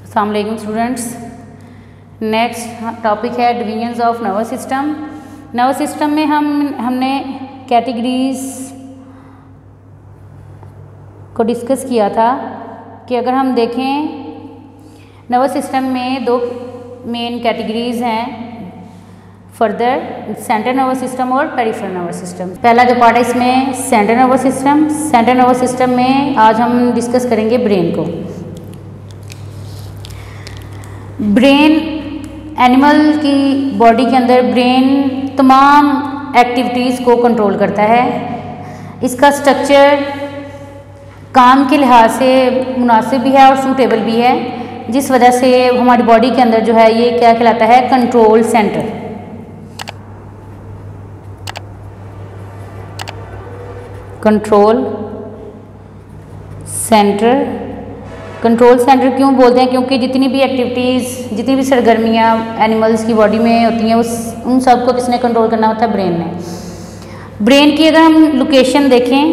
अस्सलाम वालेकुम students. Next topic है divisions of nervous system. Nervous system में हमने कैटेगरीज को डिस्कस किया था कि अगर हम देखें नर्वस सिस्टम में दो मेन कैटेगरीज हैं फर्दर, सेंट्रल नर्वस सिस्टम और पेरिफेरल नर्वस सिस्टम। पहला जो पार्ट है इसमें central nervous system. Central nervous system में आज हम डिस्कस करेंगे ब्रेन को। ब्रेन एनिमल की बॉडी के अंदर ब्रेन तमाम एक्टिविटीज़ को कंट्रोल करता है। इसका स्ट्रक्चर काम के लिहाज से मुनासिब भी है और सूटेबल भी है, जिस वजह से हमारी बॉडी के अंदर जो है ये क्या कहलाता है, control centre. Control centre. Control centre क्यों बोलते हैं? क्योंकि जितनी भी एक्टिविटीज़, जितनी भी सरगर्मियाँ एनिमल्स की बॉडी में होती हैं उन सब को किसने कंट्रोल करना होता है? ब्रेन ने। ब्रेन की अगर हम लोकेशन देखें,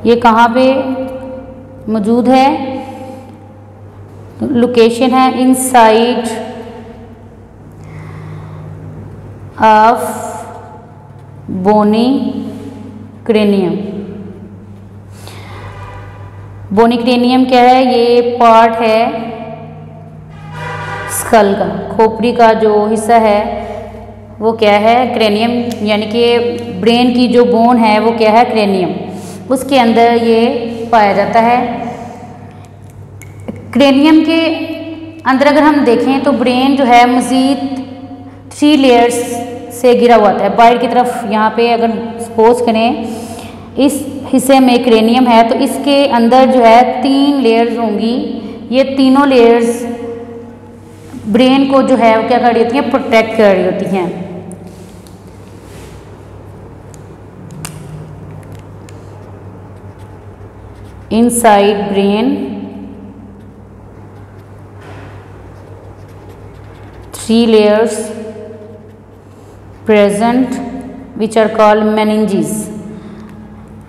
ये कहाँ पे मौजूद है? लोकेशन है inside of bony cranium. Bony cranium क्या है? ये पार्ट है स्कल का, खोपड़ी का जो हिस्सा है वो क्या है? क्रेनियम। यानी कि ब्रेन की जो बोन है वो क्या है? क्रेनियम। उसके अंदर ये पाया जाता है। क्रेनियम के अंदर अगर हम देखें तो ब्रेन जो है मज़ीद 3 लेयर्स से घिरा हुआ है। बाहर की तरफ यहाँ पे अगर सपोज करें इस हिस्से में क्रेनियम है तो इसके अंदर जो है 3 लेयर्स होंगी। ये तीनों लेयर्स ब्रेन को जो है वो क्या कर रही होती हैं? प्रोटेक्ट कर रही होती हैं। Inside brain 3 layers present which are called meninges।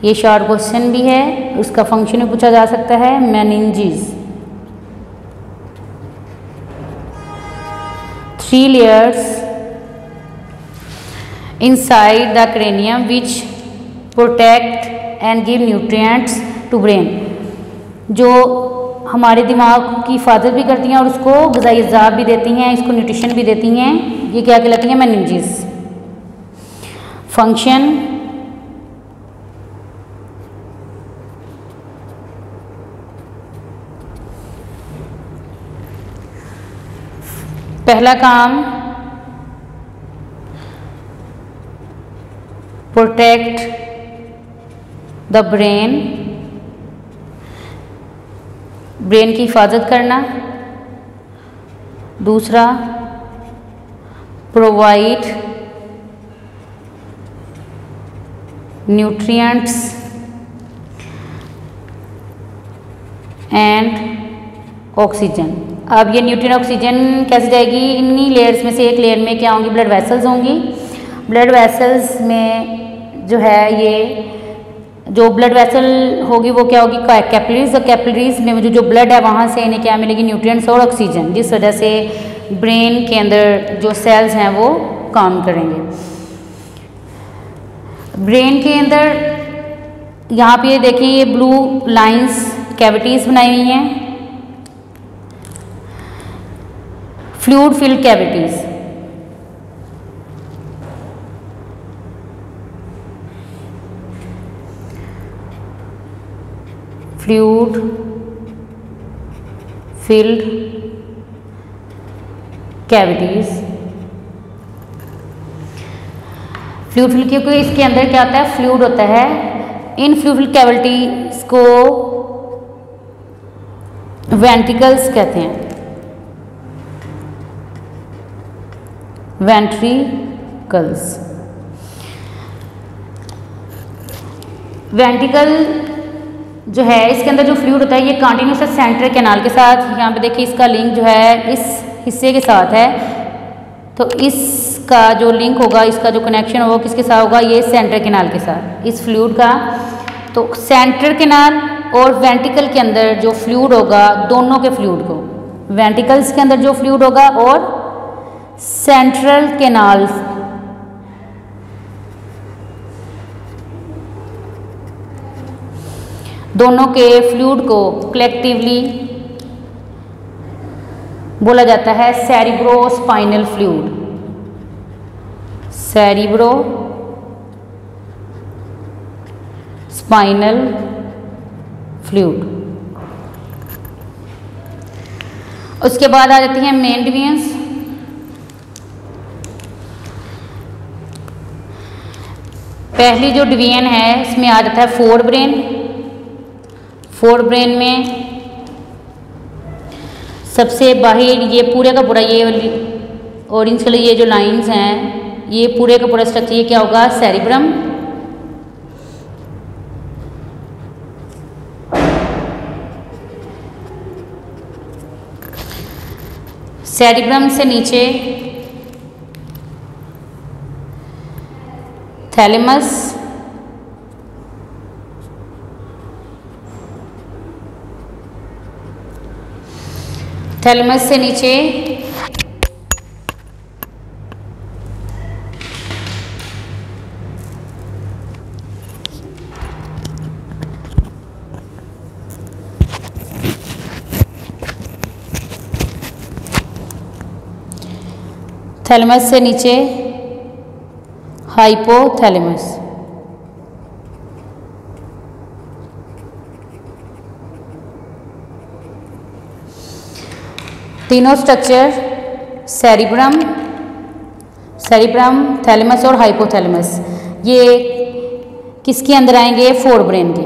ये शॉर्ट क्वेश्चन भी है, उसका फंक्शन भी पूछा जा सकता है। meninges 3 layers inside the cranium which protect and give nutrients to brain, जो हमारे दिमाग की हिफाजत भी करती हैं और उसको ग़िज़ाई अज़्ज़ा भी देती हैं, इसको न्यूट्रिशन भी देती हैं। ये क्या कहलाती हैं? मेनिंजेस। फंक्शन पहला काम प्रोटेक्ट द ब्रेन, ब्रेन की हिफाजत करना। दूसरा प्रोवाइड न्यूट्रिएंट्स एंड ऑक्सीजन। अब ये न्यूट्रिएंट ऑक्सीजन कैसे जाएगी? इन्हीं लेयर्स में से एक लेयर में क्या होंगी? ब्लड वेसल्स होंगी। ब्लड वेसल्स में जो है ये जो ब्लड वेसल होगी वो क्या होगी? कैपिलरीज। और कैपिलरीज में जो ब्लड है वहाँ से इन्हें क्या मिलेगी? न्यूट्रिएंट्स और ऑक्सीजन, जिस वजह से ब्रेन के अंदर जो सेल्स हैं वो काम करेंगे। ब्रेन के अंदर यहाँ पे देखें ये ब्लू लाइंस कैविटीज़ बनाई हुई हैं, fluid filled cavities. Fluid filled cavities. Fluid filled क्योंकि इसके अंदर क्या होता है? फ्लूइड होता है। इन फ्लूइड फिल्ड कैविटीज़ को वेंट्रिकल्स कहते हैं। वेंट्रिकल्स। वेंट्रिकल जो है इसके अंदर जो फ्लूइड होता है ये कंटिन्यूस सेंट्रल कैनाल के साथ, यहाँ पे देखिए इसका लिंक जो है इस हिस्से के साथ है, तो इसका जो लिंक होगा, इसका जो कनेक्शन होगा किसके साथ होगा? ये सेंट्रल कैनाल के साथ, इस फ्लूइड का। तो सेंट्रल कैनाल और वेंट्रिकल के अंदर जो फ्लूइड होगा, दोनों के फ्लूइड को, वेंट्रिकल्स के अंदर जो फ्लूइड होगा और सेंट्रल कैनाल, दोनों के फ्लूइड को कलेक्टिवली बोला जाता है cerebrospinal fluid. Cerebro spinal fluid. उसके बाद आ जाती हैं मेन डिवीजन्स। पहली जो डिवीजन है इसमें आ जाता है फोर ब्रेन। फोर ब्रेन में सबसे बाहर ये पूरे का पूरा, ये ऑरेंज कलर ये जो लाइंस हैं, ये पूरे का पूरा स्ट्रक्चर ये क्या होगा, सेरिब्रम। सेरिब्रम से नीचे थैलेमस, थैलेमस से नीचे थैलेमस से नीचे हाइपोथैलेमस। तीनों स्ट्रक्चर सेरिब्रम, थैलेमस और हाइपोथैलेमस, ये किसके अंदर आएंगे, फोर ब्रेन के।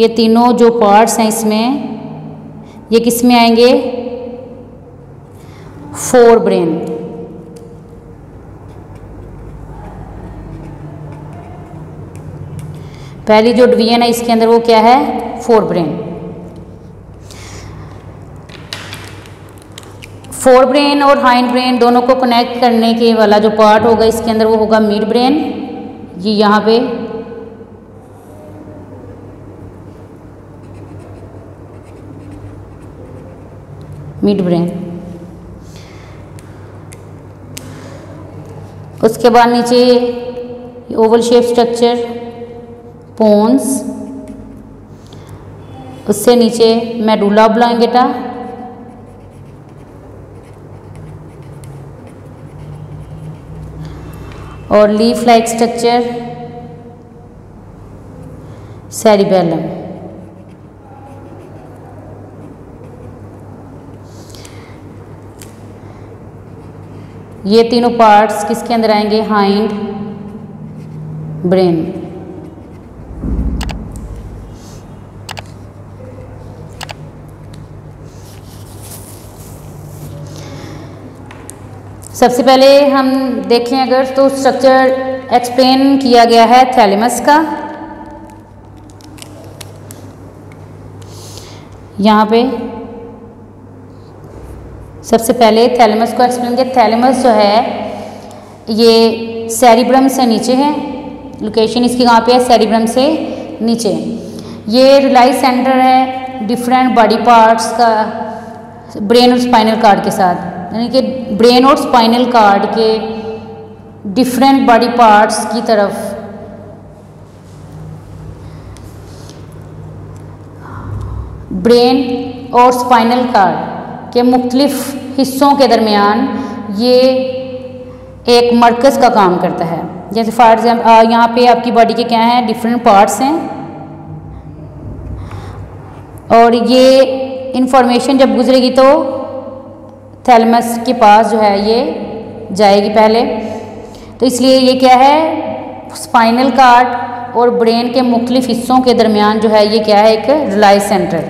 ये तीनों जो पार्ट्स हैं इसमें, ये किस में आएंगे, फोर ब्रेन। पहली जो डिवीजन है इसके अंदर वो क्या है, फोर ब्रेन। फोर ब्रेन और हाइंड ब्रेन दोनों को कनेक्ट करने के वाला जो पार्ट होगा इसके अंदर वो होगा मिड ब्रेन। ये यहाँ पे मिड ब्रेन। उसके बाद नीचे ओवल शेप स्ट्रक्चर पोन्स, उससे नीचे मेडुला ऑब्लांगेटा, और लीफ लाइक स्ट्रक्चर सेरिबेलम। ये तीनों पार्ट्स किसके अंदर आएंगे, हाइंड ब्रेन। सबसे पहले हम देखें अगर तो स्ट्रक्चर एक्सप्लेन किया गया है थैलेमस का। यहाँ पे सबसे पहले थैलेमस को एक्सप्लेन किया। थैलेमस जो है ये सेरिब्रम से नीचे है, लोकेशन इसकी कहाँ पे है, सेरिब्रम से नीचे। ये रिलाई सेंटर है डिफरेंट बॉडी पार्ट्स का ब्रेन और स्पाइनल कार्ड के साथ, यानी कि ब्रेन और स्पाइनल कार्ड के डिफरेंट बॉडी पार्ट्स की तरफ ब्रेन और स्पाइनल कार्ड के मुख्तलिफ हिस्सों के दरमियान ये एक मरकज़ का काम करता है। जैसे फॉर एग्जाम्पल यहाँ पे आपकी बॉडी के क्या हैं, डिफरेंट पार्ट्स हैं, और ये इंफॉर्मेशन जब गुजरेगी तो थैलेमस के पास जो है ये जाएगी पहले। तो इसलिए ये क्या है, स्पाइनल कार्ड और ब्रेन के मुख्तलिफ हिस्सों के दरमियान जो है ये क्या है, एक रिलाई सेंटर।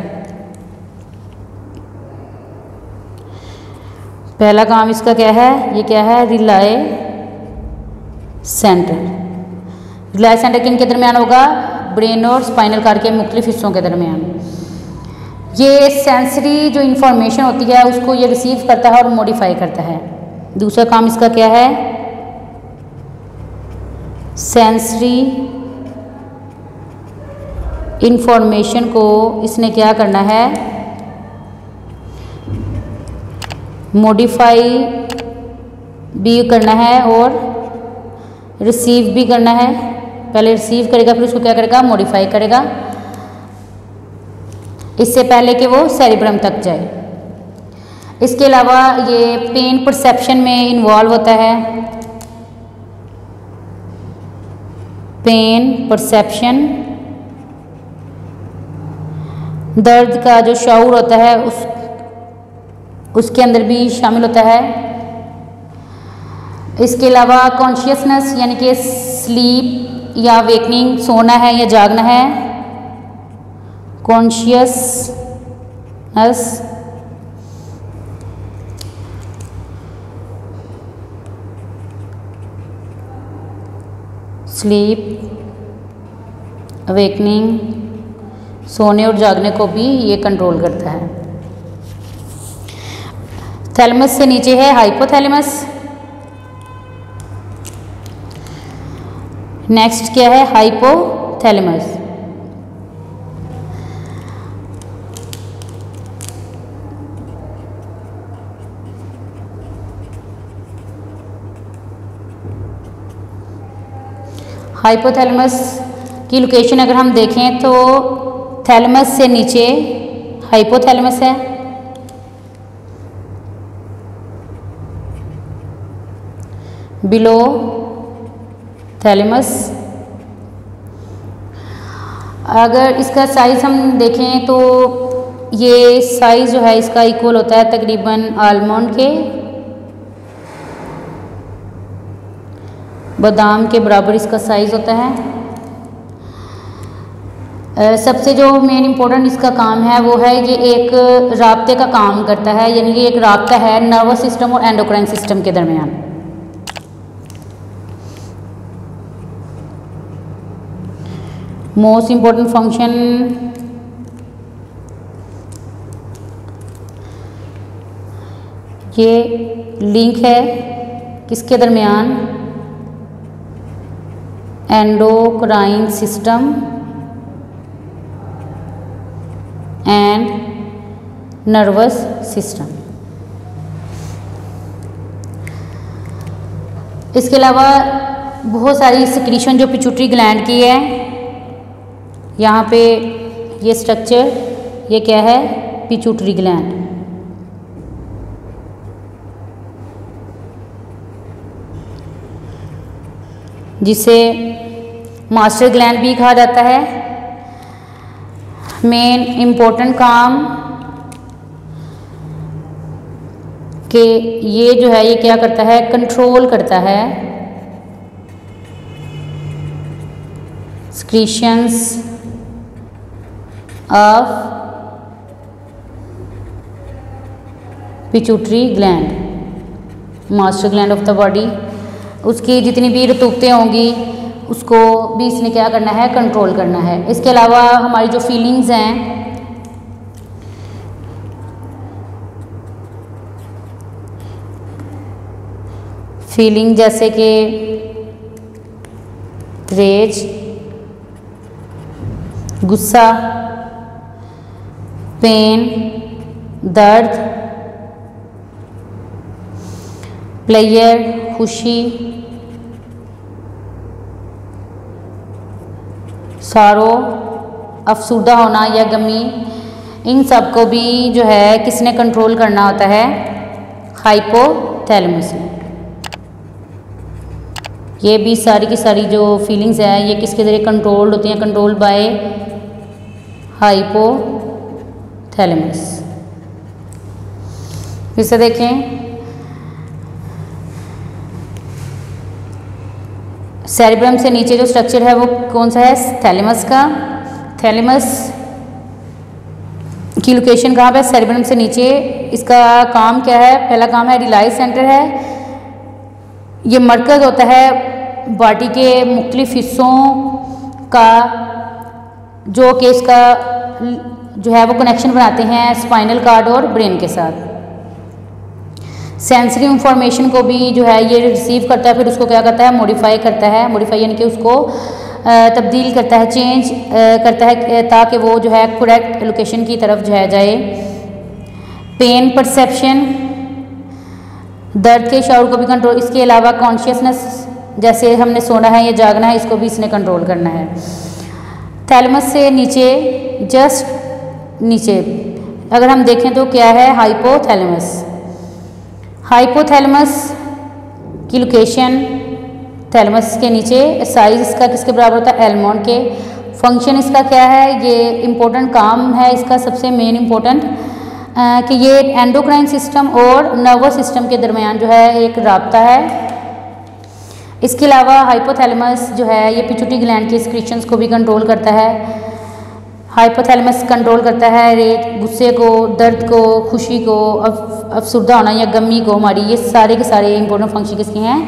पहला काम इसका क्या है, ये क्या है, रिलाई सेंटर। रिलाई सेंटर किन के दरमियान होगा, ब्रेन और स्पाइनल कार्ड के मुख्तलिफ हिस्सों के दरमियान। ये सेंसरी जो इंफॉर्मेशन होती है उसको ये रिसीव करता है और मॉडिफाई करता है। दूसरा काम इसका क्या है, सेंसरी इंफॉर्मेशन को इसने क्या करना है, मॉडिफाई भी करना है और रिसीव भी करना है। पहले रिसीव करेगा, फिर उसको क्या करेगा, मॉडिफाई करेगा, इससे पहले कि वो सेरिब्रम तक जाए। इसके अलावा ये पेन परसेप्शन में इन्वॉल्व होता है। पेन परसेप्शन, दर्द का जो शऊर होता है उसके अंदर भी शामिल होता है। इसके अलावा कॉन्शियसनेस यानी कि स्लीप या वेकनिंग, सोना है या जागना है, कॉन्शियसनेस, स्लीप, अवेकनिंग, सोने और जागने को भी ये कंट्रोल करता है। थैलेमस से नीचे है हाइपोथैलेमस। नेक्स्ट क्या है, हाइपोथैलेमस। हाइपोथैलेमस की लोकेशन अगर हम देखें तो थैलेमस से नीचे हाइपोथैलेमस है। Below thalamus. अगर इसका साइज़ हम देखें तो ये साइज़ जो है इसका इक्वल होता है तकरीबन आलमंड के, बादाम के बराबर इसका साइज़ होता है। सबसे जो मेन इम्पोर्टेंट इसका काम है वो है ये एक राब्ते का काम करता है, यानी कि एक राब्ता है नर्वस सिस्टम और एंडोक्राइन सिस्टम के दरमियान। मोस्ट इम्पोर्टेंट फंक्शन ये लिंक है किसके दरमियान, endocrine system and nervous system. इसके अलावा बहुत सारी सिक्रीशन जो पिट्यूटरी ग्लैंड की है, यहाँ पे ये स्ट्रक्चर, ये क्या है, पिट्यूटरी ग्लैंड। जिसे मास्टर ग्लैंड भी कहा जाता है। मेन इम्पोर्टेंट काम कि ये जो है ये क्या करता है, कंट्रोल करता है secretions of pituitary gland, master gland of the body. उसकी जितनी भी रतूबतें होंगी उसको भी इसने क्या करना है, कंट्रोल करना है। इसके अलावा हमारी जो फीलिंग्स हैं, फीलिंग जैसे कि रेज, गुस्सा, पेन, दर्द, प्लेयर, खुशी, सारो, अफसुर्दा होना या गमी, इन सब को भी जो है किसने कंट्रोल करना होता है, हाइपोथैलेमस ने। ये भी सारी की सारी जो फीलिंग्स है ये किसके ज़रिए कंट्रोल्ड होती हैं, कंट्रोल्ड बाय हाइपोथैलेमस। फिर से देखें, सेरिब्रम से नीचे जो स्ट्रक्चर है वो कौन सा है, थैलेमस का। थैलेमस की लोकेशन कहाँ पे, सेरिब्रम से नीचे। इसका काम क्या है, पहला काम है रिलाइज सेंटर है। ये मरकज़ होता है बॉडी के मुख्तलिफ हिस्सों का, जो कि इसका जो है वो कनेक्शन बनाते हैं स्पाइनल कार्ड और ब्रेन के साथ। सेंसरी इंफॉर्मेशन को भी जो है ये रिसीव करता है, फिर उसको क्या करता है, मॉडिफाई करता है। मॉडिफाई यानी कि उसको तब्दील करता है, चेंज करता है ताकि वो जो है करेक्ट लोकेशन की तरफ जो है जाए। पेन परसेप्शन, दर्द के शौर को भी कंट्रोल, इसके अलावा कॉन्शियसनेस, जैसे हमने सोना है या जागना है, इसको भी इसने कंट्रोल करना है। थैलेमस से नीचे, जस्ट नीचे अगर हम देखें तो क्या है, हाइपोथैलेमस। हाइपोथैलेमस की लोकेशन थैलेमस के नीचे, साइज इसका किसके बराबर होता है, एलमोंड के। फंक्शन इसका क्या है, ये इम्पोर्टेंट काम है इसका, सबसे मेन इम्पोर्टेंट कि ये एंडोक्राइन सिस्टम और नर्वस सिस्टम के दरमियान जो है एक राब्ता है। इसके अलावा हाइपोथैलेमस जो है ये पिट्यूटरी ग्लैंड के सिक्रीशंस को भी कंट्रोल करता है। हाइपोथैलेमस कंट्रोल करता है गुस्से को, दर्द को, खुशी को, अफसुर्दा होना या गमी को, हमारी ये सारे के सारे इंपॉर्टेंट फंक्शन किसके हैं,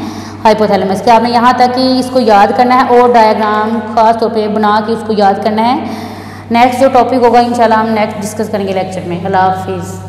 हाइपोथैलेमस के। आपने यहाँ तक कि इसको याद करना है और डायग्राम खास तौर पे बना के उसको याद करना है। नेक्स्ट जो टॉपिक होगा इंशाल्लाह हम नेक्स्ट डिस्कस करेंगे लेक्चर में। अल्लाह हाफिज़।